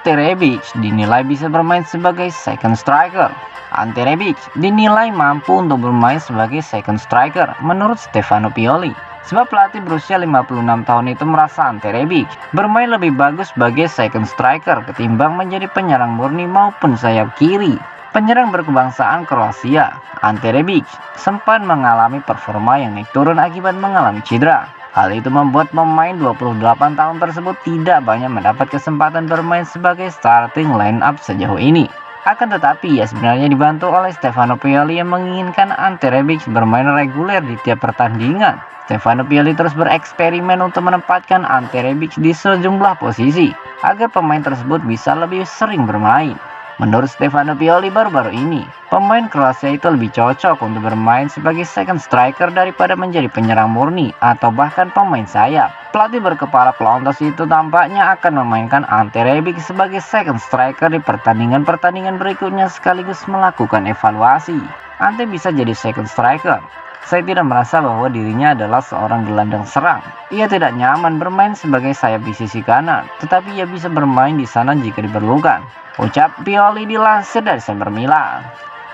Ante Rebic dinilai bisa bermain sebagai second striker. Ante Rebic dinilai mampu untuk bermain sebagai second striker menurut Stefano Pioli. Sebab pelatih berusia 56 tahun itu merasa Ante Rebic bermain lebih bagus sebagai second striker ketimbang menjadi penyerang murni maupun sayap kiri. Penyerang berkebangsaan Kroasia, Ante Rebic sempat mengalami performa yang naik turun akibat mengalami cedera. Hal itu membuat pemain 28 tahun tersebut tidak banyak mendapat kesempatan bermain sebagai starting line up sejauh ini. Akan tetapi ia sebenarnya dibantu oleh Stefano Pioli yang menginginkan Ante Rebic bermain reguler di tiap pertandingan. Stefano Pioli terus bereksperimen untuk menempatkan Ante Rebic di sejumlah posisi agar pemain tersebut bisa lebih sering bermain. Menurut Stefano Pioli baru-baru ini, pemain Kroasia itu lebih cocok untuk bermain sebagai second striker daripada menjadi penyerang murni atau bahkan pemain sayap. Pelatih berkepala pelontos itu tampaknya akan memainkan Ante Rebic sebagai second striker di pertandingan-pertandingan berikutnya sekaligus melakukan evaluasi. Ante bisa jadi second striker. Saya tidak merasa bahwa dirinya adalah seorang gelandang serang. Ia tidak nyaman bermain sebagai sayap di sisi kanan, tetapi ia bisa bermain di sana jika diperlukan, ucap Pioli dilansir dari Sumber Milan.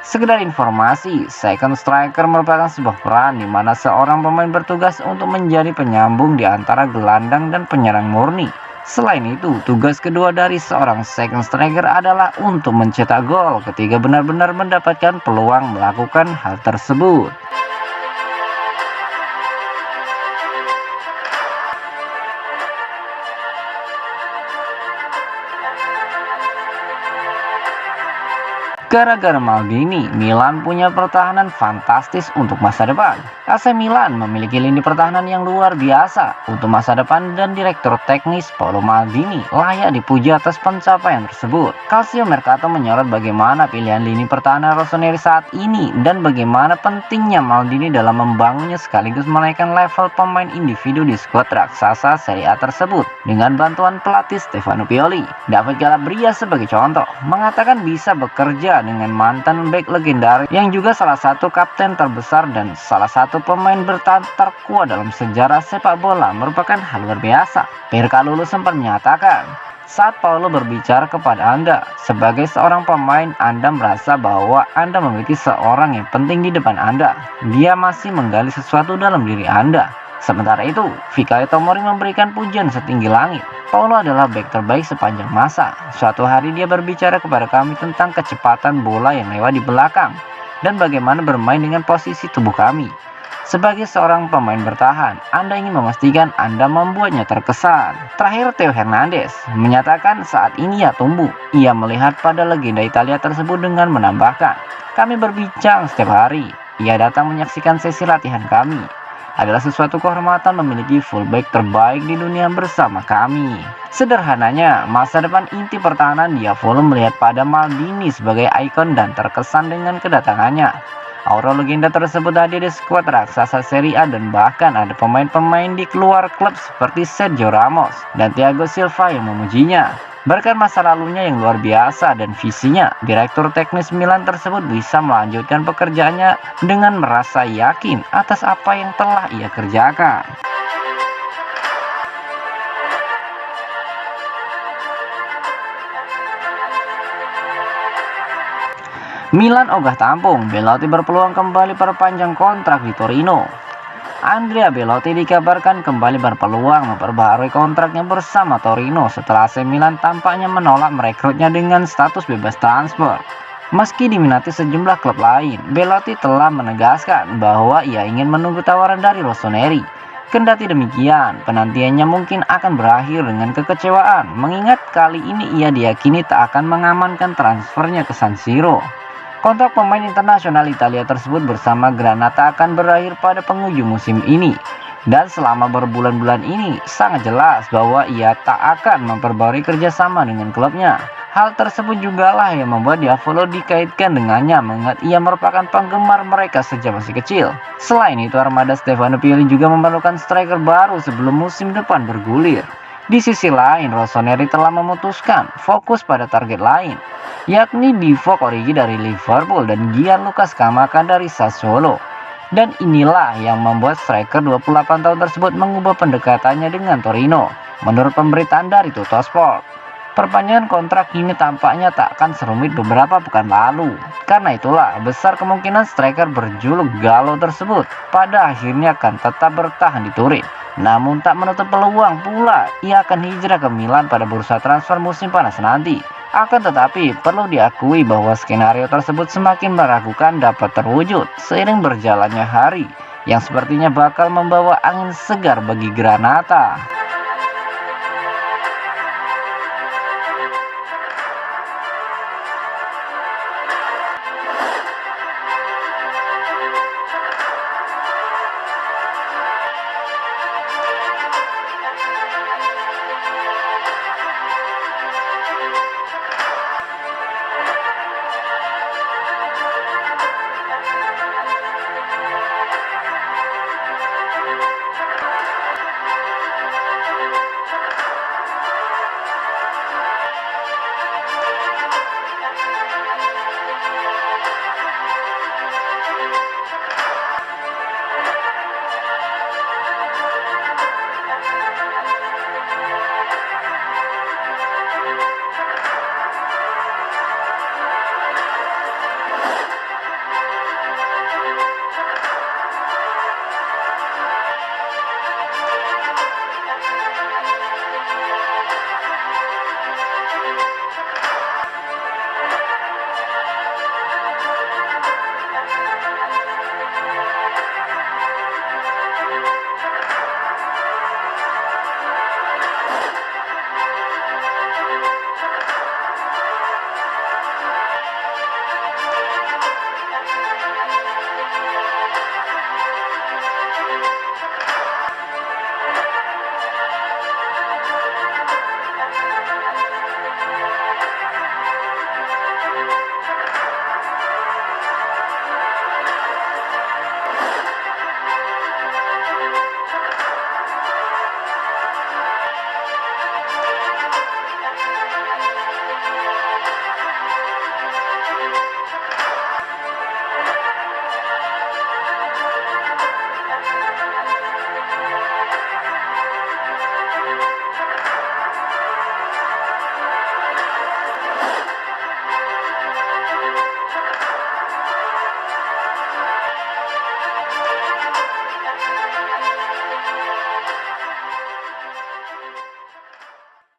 Sekedar informasi, second striker merupakan sebuah peran di mana seorang pemain bertugas untuk menjadi penyambung di antara gelandang dan penyerang murni. Selain itu, tugas kedua dari seorang second striker adalah untuk mencetak gol ketika benar-benar mendapatkan peluang melakukan hal tersebut. Gara-gara Maldini, Milan punya pertahanan fantastis untuk masa depan. AC Milan memiliki lini pertahanan yang luar biasa untuk masa depan dan direktur teknis Paolo Maldini layak dipuji atas pencapaian tersebut. Calcio Mercato menyorot bagaimana pilihan lini pertahanan Rossoneri saat ini dan bagaimana pentingnya Maldini dalam membangunnya sekaligus menaikkan level pemain individu di skuad raksasa Serie A tersebut dengan bantuan pelatih Stefano Pioli. David Calabria sebagai contoh mengatakan bisa bekerja dengan mantan bek legendaris yang juga salah satu kapten terbesar dan salah satu pemain bertahan terkuat dalam sejarah sepak bola merupakan hal luar biasa. Pierre Lulu sempat menyatakan, saat Paolo berbicara kepada Anda sebagai seorang pemain, Anda merasa bahwa Anda memiliki seorang yang penting di depan Anda. Dia masih menggali sesuatu dalam diri Anda. Sementara itu, Fikayo Tomori memberikan pujian setinggi langit. Paolo adalah bek terbaik sepanjang masa. Suatu hari dia berbicara kepada kami tentang kecepatan bola yang lewat di belakang dan bagaimana bermain dengan posisi tubuh kami. Sebagai seorang pemain bertahan, Anda ingin memastikan Anda membuatnya terkesan. Terakhir, Theo Hernandez menyatakan saat ini ia tumbuh. Ia melihat pada legenda Italia tersebut dengan menambahkan, kami berbincang setiap hari. Ia datang menyaksikan sesi latihan kami. Adalah sesuatu kehormatan memiliki fullback terbaik di dunia bersama kami. Sederhananya, masa depan inti pertahanan Diavolo melihat pada Maldini sebagai ikon dan terkesan dengan kedatangannya. Aura legenda tersebut hadir di skuad raksasa Serie A dan bahkan ada pemain-pemain di keluar klub seperti Sergio Ramos dan Thiago Silva yang memujinya. Berkat masa lalunya yang luar biasa dan visinya, direktur teknis Milan tersebut bisa melanjutkan pekerjaannya dengan merasa yakin atas apa yang telah ia kerjakan. Milan ogah tampung, Belotti berpeluang kembali perpanjang kontrak di Torino. Andrea Belotti dikabarkan kembali berpeluang memperbaharui kontraknya bersama Torino setelah AC Milan tampaknya menolak merekrutnya dengan status bebas transfer. Meski diminati sejumlah klub lain, Belotti telah menegaskan bahwa ia ingin menunggu tawaran dari Rossoneri. Kendati demikian, penantiannya mungkin akan berakhir dengan kekecewaan, mengingat kali ini ia diyakini tak akan mengamankan transfernya ke San Siro. Kontrak pemain internasional Italia tersebut bersama Granata akan berakhir pada penghujung musim ini. Dan selama berbulan-bulan ini sangat jelas bahwa ia tak akan memperbarui kerjasama dengan klubnya. Hal tersebut jugalah yang membuat Diavolo dikaitkan dengannya, mengingat ia merupakan penggemar mereka sejak masih kecil. Selain itu, armada Stefano Pioli juga memerlukan striker baru sebelum musim depan bergulir. Di sisi lain, Rossoneri telah memutuskan fokus pada target lain, yakni Divock Origi dari Liverpool dan Gianluca Scamacca dari Sassuolo. Dan inilah yang membuat striker 28 tahun tersebut mengubah pendekatannya dengan Torino. Menurut pemberitaan dari Tuttosport, perpanjangan kontrak ini tampaknya tak akan serumit beberapa pekan lalu. Karena itulah, besar kemungkinan striker berjuluk Gallo tersebut pada akhirnya akan tetap bertahan di Turin. Namun tak menutup peluang pula ia akan hijrah ke Milan pada bursa transfer musim panas nanti. Akan tetapi, perlu diakui bahwa skenario tersebut semakin meragukan dapat terwujud seiring berjalannya hari, yang sepertinya bakal membawa angin segar bagi Granata.